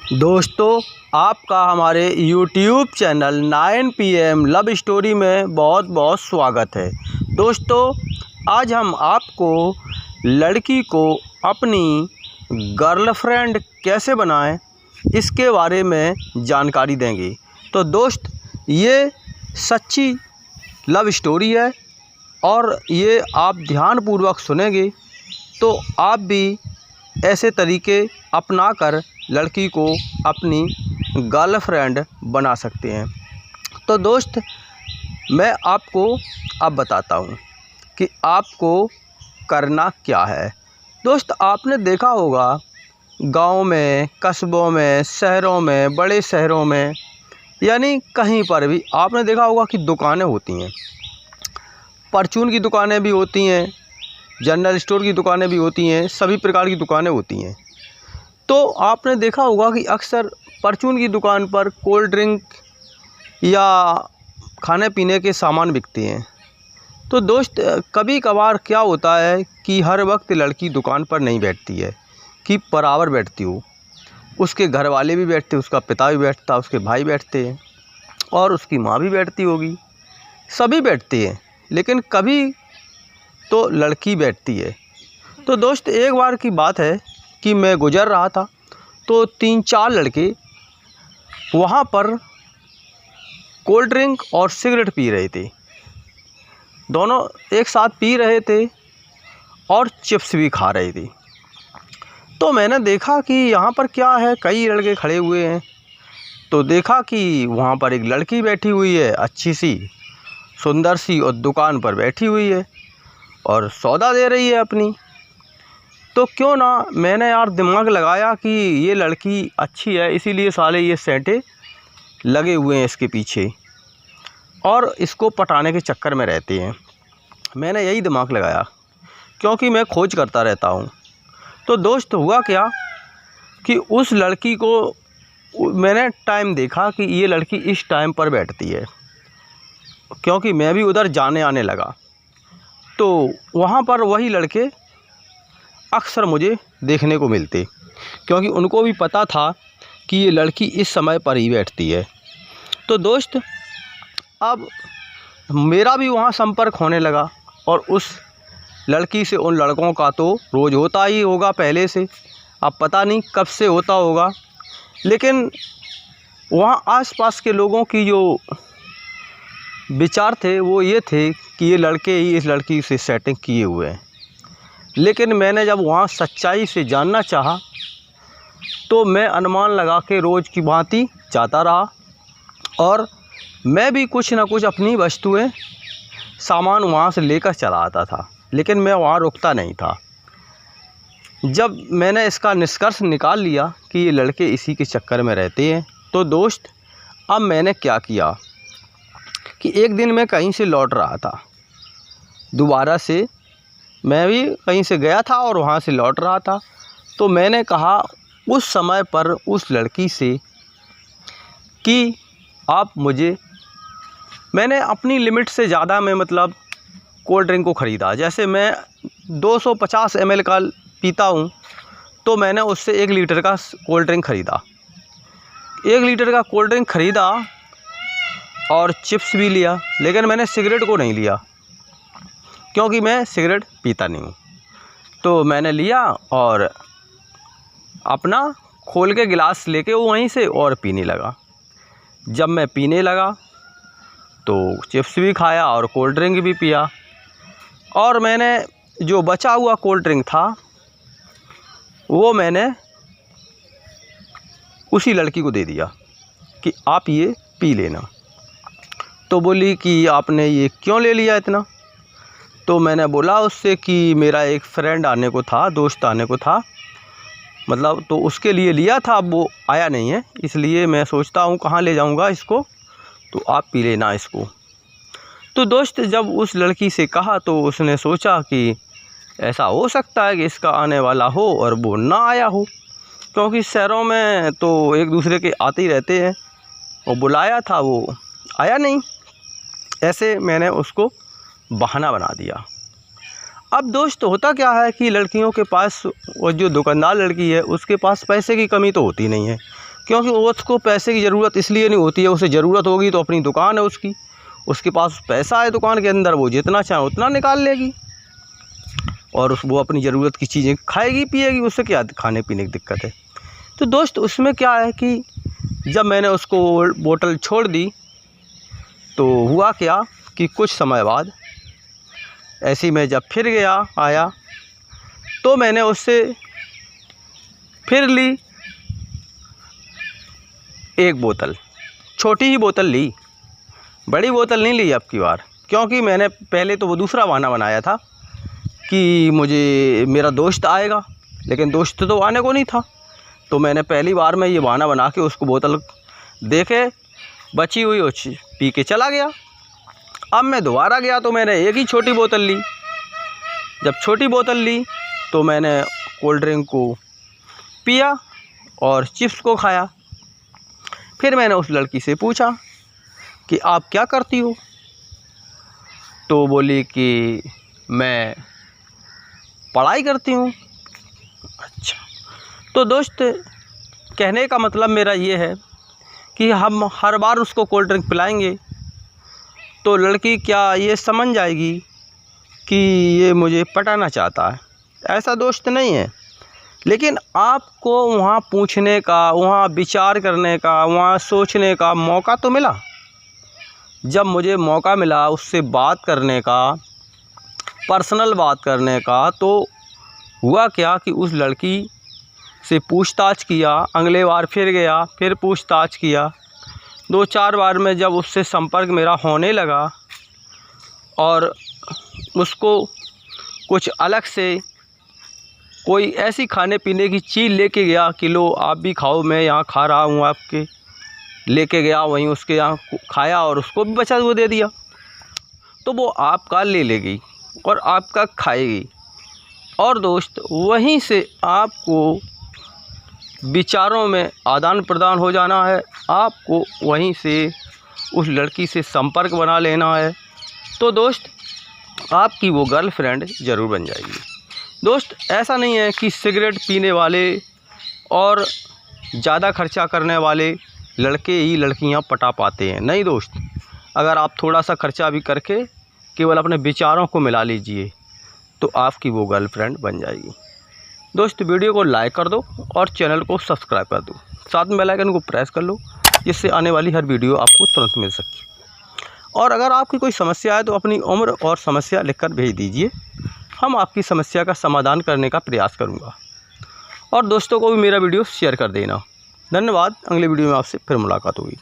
दोस्तों, आपका हमारे YouTube channel 9 PM love story में बहुत बहुत स्वागत है। दोस्तों, आज हम आपको लड़की को अपनी गर्लफ्रेंड कैसे बनाएं इसके बारे में जानकारी देंगे। तो दोस्त, ये सच्ची लव स्टोरी है और ये आप ध्यानपूर्वक सुनेंगे तो आप भी ऐसे तरीके अपनाकर लड़की को अपनी गर्लफ्रेंड बना सकते हैं। तो दोस्त, मैं आपको अब बताता हूँ कि आपको करना क्या है। दोस्त, आपने देखा होगा गांव में, कस्बों में, शहरों में, बड़े शहरों में, यानी कहीं पर भी आपने देखा होगा कि दुकानें होती हैं। परचून की दुकानें भी होती हैं, जनरल स्टोर की दुकानें भी होती हैं, सभी प्रकार की दुकानें होती हैं। तो आपने देखा होगा कि अक्सर परचून की दुकान पर कोल्ड ड्रिंक या खाने पीने के सामान बिकते हैं। तो दोस्त, कभी कभार क्या होता है कि हर वक्त लड़की दुकान पर नहीं बैठती है कि बराबर बैठती हो। उसके घर वाले भी बैठते, उसका पिता भी बैठता, उसके भाई बैठते हैं और उसकी माँ भी बैठती होगी, सभी बैठते हैं, लेकिन कभी तो लड़की बैठती है। तो दोस्त, एक बार की बात है कि मैं गुज़र रहा था तो 3-4 लड़के वहाँ पर कोल्ड ड्रिंक और सिगरेट पी रहे थे। दोनों एक साथ पी रहे थे और चिप्स भी खा रहे थे। तो मैंने देखा कि यहाँ पर क्या है, कई लड़के खड़े हुए हैं। तो देखा कि वहाँ पर एक लड़की बैठी हुई है, अच्छी सी, सुंदर सी, और दुकान पर बैठी हुई है और सौदा दे रही है अपनी। तो क्यों ना, मैंने यार दिमाग लगाया कि ये लड़की अच्छी है, इसीलिए साले ये सेंटे लगे हुए हैं इसके पीछे और इसको पटाने के चक्कर में रहते हैं। मैंने यही दिमाग लगाया क्योंकि मैं खोज करता रहता हूँ। तो दोस्त, हुआ क्या कि उस लड़की को मैंने टाइम देखा कि ये लड़की इस टाइम पर बैठती है, क्योंकि मैं भी उधर जाने आने लगा। तो वहाँ पर वही लड़के अक्सर मुझे देखने को मिलते, क्योंकि उनको भी पता था कि ये लड़की इस समय पर ही बैठती है। तो दोस्त, अब मेरा भी वहाँ संपर्क होने लगा और उस लड़की से उन लड़कों का तो रोज़ होता ही होगा पहले से, अब पता नहीं कब से होता होगा। लेकिन वहाँ आसपास के लोगों की जो विचार थे वो ये थे कि ये लड़के ही इस लड़की से सेटिंग किए हुए हैं। लेकिन मैंने जब वहाँ सच्चाई से जानना चाहा तो मैं अनुमान लगा के रोज़ की भांति जाता रहा और मैं भी कुछ ना कुछ अपनी वस्तुएं, सामान वहाँ से लेकर चला आता था, लेकिन मैं वहाँ रुकता नहीं था। जब मैंने इसका निष्कर्ष निकाल लिया कि ये लड़के इसी के चक्कर में रहते हैं, तो दोस्त, अब मैंने क्या किया कि एक दिन मैं कहीं से लौट रहा था, दोबारा से मैं भी कहीं से गया था और वहाँ से लौट रहा था। तो मैंने कहा उस समय पर उस लड़की से कि आप मुझे, मैंने अपनी लिमिट से ज़्यादा में मतलब कोल्ड ड्रिंक को ख़रीदा। जैसे मैं 250 ml का पीता हूँ, तो मैंने उससे 1 लीटर का कोल्ड ड्रिंक ख़रीदा। 1 लीटर का कोल्ड ड्रिंक ख़रीदा और चिप्स भी लिया, लेकिन मैंने सिगरेट को नहीं लिया क्योंकि मैं सिगरेट पीता नहीं हूँ। तो मैंने लिया और अपना खोल के गिलास लेके वहीं से और पीने लगा। जब मैं पीने लगा तो चिप्स भी खाया और कोल्ड ड्रिंक भी पिया, और मैंने जो बचा हुआ कोल्ड ड्रिंक था वो मैंने उसी लड़की को दे दिया कि आप ये पी लेना। तो बोली कि आपने ये क्यों ले लिया इतना? तो मैंने बोला उससे कि मेरा एक फ्रेंड आने को था, दोस्त आने को था, मतलब तो उसके लिए लिया था, अब वो आया नहीं है, इसलिए मैं सोचता हूँ कहाँ ले जाऊँगा इसको, तो आप पी लेना इसको। तो दोस्त, जब उस लड़की से कहा तो उसने सोचा कि ऐसा हो सकता है कि इसका आने वाला हो और वो ना आया हो, क्योंकि शहरों में तो एक दूसरे के आते ही रहते हैं। वो बुलाया था, वो आया नहीं, ऐसे मैंने उसको बहाना बना दिया। अब दोस्त, होता क्या है कि लड़कियों के पास, वो जो दुकानदार लड़की है उसके पास पैसे की कमी तो होती नहीं है, क्योंकि उसको पैसे की ज़रूरत इसलिए नहीं होती है, उसे ज़रूरत होगी तो अपनी दुकान है उसके पास पैसा है दुकान के अंदर, वो जितना चाहे उतना निकाल लेगी और वो अपनी ज़रूरत की चीज़ें खाएगी पिएगी, उससे क्या खाने पीने की दिक्कत है। तो दोस्त उसमें क्या है कि जब मैंने उसको बोतल छोड़ दी तो हुआ क्या कि कुछ समय बाद ऐसे ही मैं जब फिर आया तो मैंने उससे फिर ली एक बोतल, छोटी ही बोतल ली, बड़ी बोतल नहीं ली अब की बार, क्योंकि मैंने पहले तो वो दूसरा बहाना बनाया था कि मुझे मेरा दोस्त आएगा, लेकिन दोस्त तो आने को नहीं था। तो मैंने पहली बार में ये बहाना बना के उसको बोतल देके बची हुई पी के चला गया। अब मैं दोबारा गया तो मैंने एक ही छोटी बोतल ली। जब छोटी बोतल ली तो मैंने कोल्ड ड्रिंक को पिया और चिप्स को खाया। फिर मैंने उस लड़की से पूछा कि आप क्या करती हो, तो बोली कि मैं पढ़ाई करती हूँ। अच्छा, तो दोस्त कहने का मतलब मेरा ये है कि हम हर बार उसको कोल्ड ड्रिंक पिलाएंगे तो लड़की क्या ये समझ जाएगी कि ये मुझे पटाना चाहता है। ऐसा दोस्त नहीं है। लेकिन आपको वहाँ पूछने का, वहाँ विचार करने का, वहाँ सोचने का मौका तो मिला। जब मुझे मौका मिला उससे बात करने का, पर्सनल बात करने का, तो हुआ क्या कि उस लड़की से पूछताछ किया। अगले बार फिर गया, फिर पूछताछ किया। 2-4 बार में जब उससे संपर्क मेरा होने लगा और उसको कुछ अलग से कोई ऐसी खाने पीने की चीज़ लेके गया कि लो आप भी खाओ, मैं यहाँ खा रहा हूँ आपके, लेके गया, वहीं उसके यहाँ खाया और उसको भी बचा वो दे दिया, तो वो आपका ले लेगी और आपका खाएगी। और दोस्त वहीं से आपको विचारों में आदान प्रदान हो जाना है, आपको वहीं से उस लड़की से संपर्क बना लेना है, तो दोस्त आपकी वो गर्लफ्रेंड ज़रूर बन जाएगी। दोस्त ऐसा नहीं है कि सिगरेट पीने वाले और ज़्यादा खर्चा करने वाले लड़के ही लड़कियां पटा पाते हैं। नहीं दोस्त, अगर आप थोड़ा सा खर्चा भी करके केवल अपने विचारों को मिला लीजिए तो आपकी वो गर्लफ्रेंड बन जाएगी। दोस्त वीडियो को लाइक कर दो और चैनल को सब्सक्राइब कर दो, साथ में बेल आइकन को प्रेस कर लो, जिससे आने वाली हर वीडियो आपको तुरंत मिल सके। और अगर आपकी कोई समस्या है तो अपनी उम्र और समस्या लिखकर भेज दीजिए, हम आपकी समस्या का समाधान करने का प्रयास करूंगा। और दोस्तों को भी मेरा वीडियो शेयर कर देना। धन्यवाद। अगले वीडियो में आपसे फिर मुलाकात होगी।